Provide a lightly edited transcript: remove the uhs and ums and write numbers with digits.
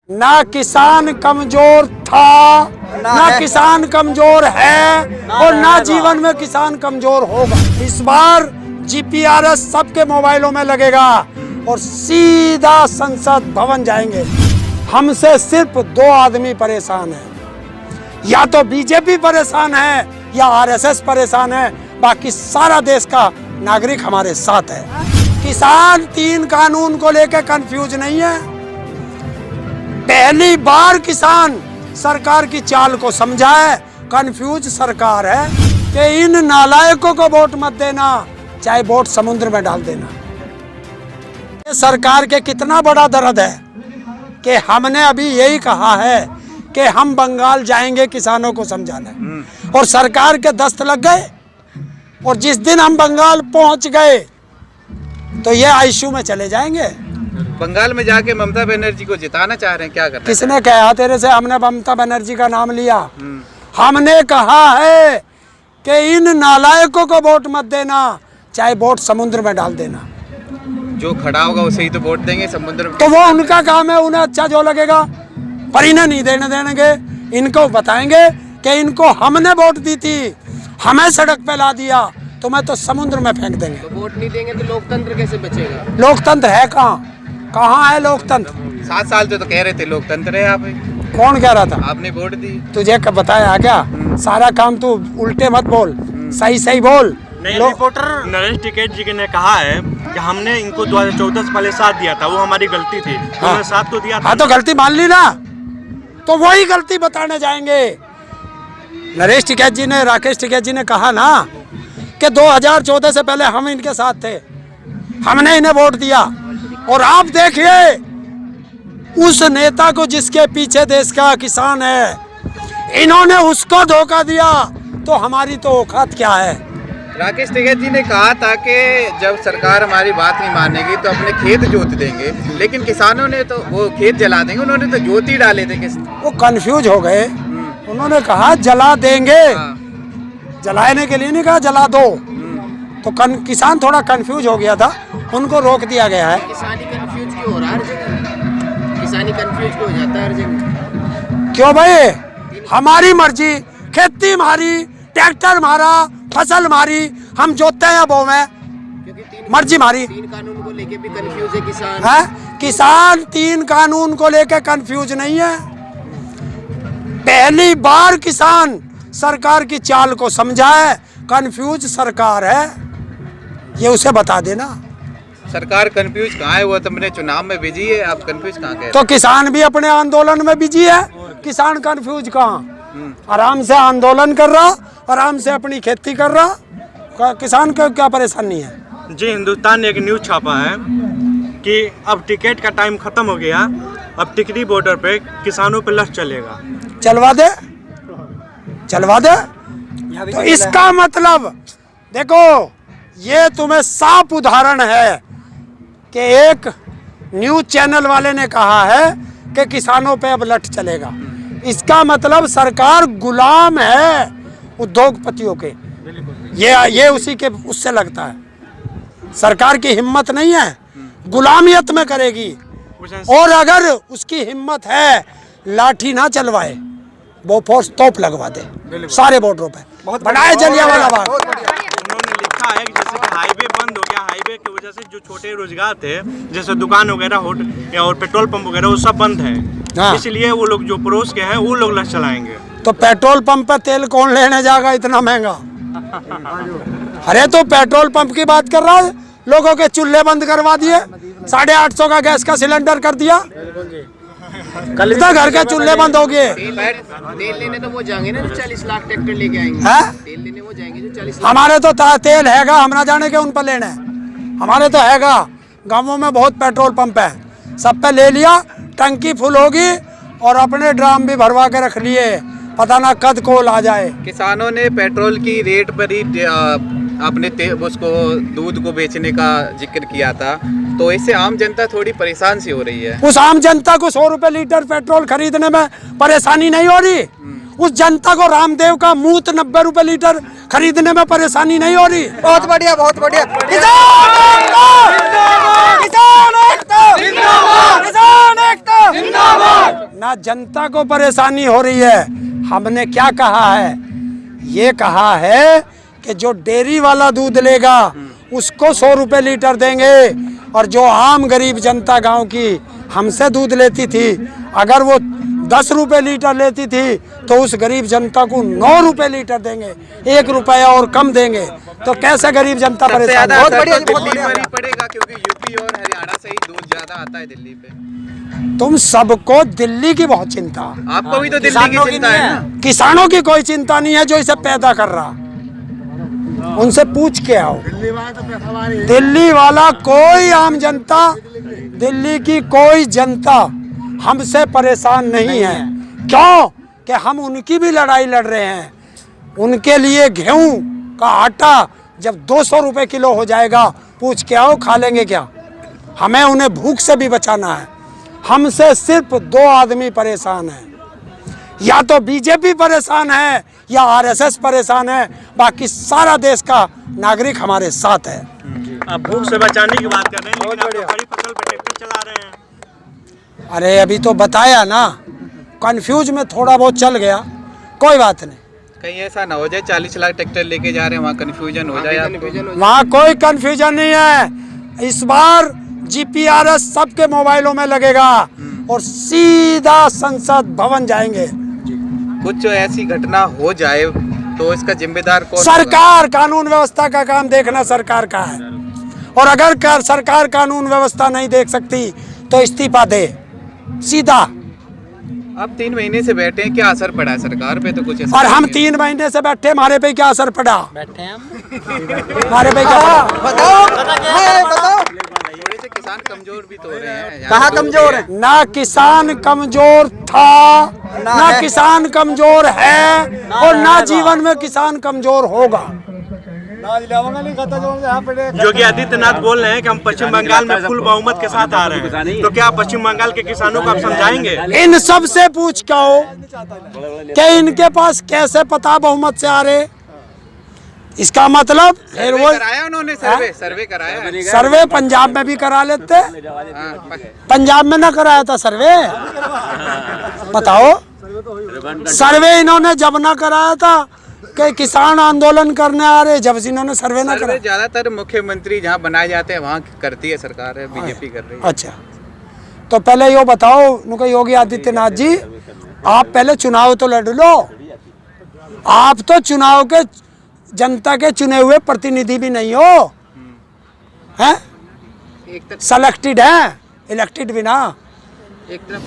ना किसान कमजोर था, ना किसान कमजोर है और ना जीवन में किसान कमजोर होगा। इस बार जीपीआरएस सबके मोबाइलों में लगेगा और सीधा संसद भवन जाएंगे। हमसे सिर्फ दो आदमी परेशान हैं, या तो बीजेपी परेशान है या आरएसएस परेशान है, बाकी सारा देश का नागरिक हमारे साथ है। किसान 3 कानून को लेकर कंफ्यूज नहीं है। पहली बार किसान सरकार की चाल को समझा है। कंफ्यूज सरकार है कि इन नालायकों को वोट मत देना, चाहे वोट समुद्र में डाल देना। सरकार के कितना बड़ा दर्द है कि हमने अभी यही कहा है कि हम बंगाल जाएंगे किसानों को समझाने, और सरकार के दस्त लग गए। और जिस दिन हम बंगाल पहुंच गए तो ये आईसीयू में चले जाएंगे। बंगाल में जाके ममता बनर्जी को जिताना चाह रहे हैं, क्या करना? किसने कहा तेरे से हमने ममता बनर्जी का नाम लिया? हमने कहा है कि इन नालायकों को वोट मत देना, चाहे वोट समुद्र में डाल देना। जो खड़ा होगा उसे ही तो वोट देंगे समुद्र में। तो वो उनका काम है, उन्हें अच्छा जो लगेगा, पर इन्हें नहीं देंगे। इनको बताएंगे कि इनको हमने वोट दी थी, हमें सड़क पे ला दिया, तो मैं तो समुद्र में फेंक देंगे। तो वोट नहीं देंगे तो लोकतंत्र कैसे बचेगा? लोकतंत्र है कहाँ? कहाँ है लोकतंत्र? 7 साल से तो कह रहे थे लोकतंत्र है यहाँ पे। कौन कह रहा था? आपने वोट दी। तुझे कब बताया क्या? सारा काम तू उल्टे मत बोल, सही सही बोल। रिपोर्टर नरेश टिकैत जी ने कहा है कि हमने इनको 2014 से पहले साथ दिया था, वो हमारी गलती थी। हाँ। साथ तो दिया था। हाँ, तो गलती मान ली ना, तो वही गलती बताने जाएंगे। नरेश टिकैत जी ने, राकेश टिकैत जी ने कहा ना कि 2014 से पहले हम इनके साथ थे, हमने इन्हें वोट दिया। और आप देखिए उस नेता को जिसके पीछे देश का किसान है, इन्होंने उसको धोखा दिया, तो हमारी तो औकात क्या है? राकेश टिकैत जी ने कहा था कि जब सरकार हमारी बात नहीं मानेगी तो अपने खेत जोत देंगे, लेकिन किसानों ने तो वो खेत जला देंगे, उन्होंने तो जोत ही डाले थे। वो कंफ्यूज हो गए। उन्होंने कहा जला देंगे, जलाने के लिए नहीं कहा जला दो। तो किसान थोड़ा कंफ्यूज हो गया था, उनको रोक दिया गया है। किसानी कंफ्यूज क्यों हो रहा है हर जगह? किसानी कंफ्यूज क्यों हो जाता है हर जगह? क्यों भाई? हमारी मर्जी, खेती हमारी, ट्रैक्टर हमारा, फसल हमारी, हम जोतते हैं बोवे, मर्जी हमारी। 3 कानून को लेके भी कंफ्यूज है किसान। है? किसान 3 कानून को लेकर कंफ्यूज नहीं है। पहली बार किसान सरकार की चाल को समझा है। कंफ्यूज सरकार है, ये उसे बता देना। सरकार कंफ्यूज कहाँ है? वो तो अपने चुनाव में बिजी है, आप कंफ्यूज कहाँ कह रहे? तो किसान भी अपने आंदोलन में बिजी है, किसान कंफ्यूज कहाँ? आराम से आंदोलन कर रहा, आराम से अपनी खेती कर रहा, किसान को क्या परेशानी है? जी, हिंदुस्तान ने एक न्यूज छापा है कि अब टिकट का टाइम खत्म हो गया, अब टिकरी बॉर्डर पे किसानों पे लठ चलेगा। चलवा दे, चलवा दे। तो इसका मतलब देखो, ये तुम्हें साफ उदाहरण है कि एक न्यूज चैनल वाले ने कहा है कि किसानों पे अब लठ चलेगा। इसका मतलब सरकार गुलाम है उद्योगपतियों के। ये उसी के उससे लगता है। सरकार की हिम्मत नहीं है, गुलामियत में करेगी। और अगर उसकी हिम्मत है, लाठी ना चलवाए, वो फोर्स तोप लगवा दे सारे बॉर्डरों पे, बनाए जलियांवाला बाग। उन्होंने लिखा है कि जैसे कि हाईवे बंद हो गया, हाईवे की वजह से जो छोटे रोजगार थे, जैसे दुकान वगैरह और पेट्रोल पंप वगैरह, वो सब बंद है। हाँ। इसलिए वो लोग जो पड़ोस के हैं वो लोग लठ चलाएंगे। तो पेट्रोल पंप पे तेल कौन लेने जाएगा इतना महंगा? अरे तो पेट्रोल पंप की बात कर रहा है, लोगों के चूल्हे बंद करवा दिए, 850 का गैस का सिलेंडर कर दिया, कल घर के चूल्हे बंद हो गए। तेल लेने तो वो जाएंगे ना जो 40 लाख ट्रैक्टर लेके आएंगे। तेल लेने वो जाएंगे जो 40 लाख। हमारे तो तेल हैगा, हम ना जाने के उन पर लेना है। हमारे तो हैगा, गांवों में बहुत पेट्रोल पंप है, सब पे ले लिया, टंकी फुल होगी और अपने ड्राम भी भरवा के रख लिए, पता ना कद कोल आ जाए। किसानों ने पेट्रोल की रेट पर ही अपने उसको दूध को बेचने का जिक्र किया था, तो इससे आम जनता थोड़ी परेशान सी हो रही है। उस आम जनता को 100 रुपए लीटर पेट्रोल खरीदने में परेशानी नहीं हो रही। उस जनता को रामदेव का मूत 90 रुपए लीटर खरीदने में परेशानी नहीं हो रही। बहुत बढ़िया, बहुत बढ़िया। किसान एकता! ना जनता को परेशानी हो रही है। हमने क्या कहा है, ये कहा है कि जो डेयरी वाला दूध लेगा उसको 100 रुपये लीटर देंगे, और जो आम गरीब जनता गांव की हमसे दूध लेती थी, अगर वो 10 रुपये लीटर लेती थी तो उस गरीब जनता को 9 रुपये लीटर देंगे, 1 रुपया और कम देंगे। तो कैसे गरीब जनता सबसे परेशान ज्यादा हो? असर तो दिल्ली पर ही पड़ेगा, क्योंकि यूपी और हरियाणा से ही दूध ज्यादा आता है दिल्ली पे। तुम सबको दिल्ली की बहुत चिंता, आपको भी तो दिल्ली की चिंता है ना। किसानों की कोई चिंता नहीं है जो इसे पैदा कर रहा। उनसे पूछ के आओ, दिल्ली वाला कोई आम जनता, दिल्ली की कोई जनता हमसे परेशान नहीं है। क्यों? कि हम उनकी भी लड़ाई लड़ रहे हैं। उनके लिए गेहूं का आटा जब 200 रुपये किलो हो जाएगा, पूछ के आओ खा लेंगे क्या? हमें उन्हें भूख से भी बचाना है। हमसे सिर्फ 2 आदमी परेशान हैं, या तो बीजेपी परेशान है या आरएसएस परेशान है, बाकी सारा देश का नागरिक हमारे साथ है। आप भूख से बचाने की बात कर रहे हैं, लेकिन आप तो खड़ी फसल पे ट्रैक्टर चला रहे हैं। अरे अभी तो बताया ना, कंफ्यूज में थोड़ा बहुत चल गया, कोई बात नहीं। कहीं ऐसा ना हो जाए 40 लाख ट्रैक्टर लेके जा रहे हैं, वहाँ कंफ्यूजन हो जाए आपको। वहाँ कोई कंफ्यूजन नहीं है। इस बार जीपीआरएस सबके मोबाइलों में लगेगा और सीधा संसद भवन जाएंगे। कुछ ऐसी घटना हो जाए तो इसका जिम्मेदार कौन? सरकार, कानून व्यवस्था का काम देखना सरकार का है, और अगर सरकार कानून व्यवस्था नहीं देख सकती तो इस्तीफा दे सीधा। अब 3 महीने से बैठे हैं, क्या असर पड़ा है सरकार पे? तो कुछ ऐसा और हम नहीं है। 3 महीने से बैठे, हमारे पे क्या असर पड़ा? बैठे हैं हम। हमारे पे क्या पड़ा? बताओ थोड़े से किसान कमजोर भी तो हो रहे हैं। कहाँ कमजोर है? ना किसान कमजोर था, ना किसान कमजोर है, और ना जीवन में किसान कमजोर होगा। योगी आदित्यनाथ बोल रहे हैं कि हम पश्चिम बंगाल में फुल बहुमत के साथ आ रहे हैं, तो क्या पश्चिम बंगाल के किसानों को आप समझाएंगे? इन सब से पूछ के आओ कि इनके पास कैसे पता बहुमत से आ रहे। इसका मतलब फिर सर्वे वो कराया उन्होंने, सर्वे कराया। सर्वे पंजाब में भी करा लेते, हाँ, पंजाब में ना कराया था सर्वे? बताओ, सर्वे इन्होंने जब ना कराया था कि किसान आंदोलन करने आ रहे, जब इन्होंने सर्वे ना सर्वे कराया। ज्यादातर मुख्यमंत्री जहाँ बनाए जाते हैं वहाँ करती है सरकार, है बीजेपी कर रही है। अच्छा, तो पहले यो बताओ उनको, योगी आदित्यनाथ जी, आप पहले चुनाव तो लड़ लो। आप तो चुनाव के जनता के चुने हुए प्रतिनिधि भी नहीं हो, हैं? एक तरफ सेलेक्टेड हैं, इलेक्टेड भी ना। एक तरफ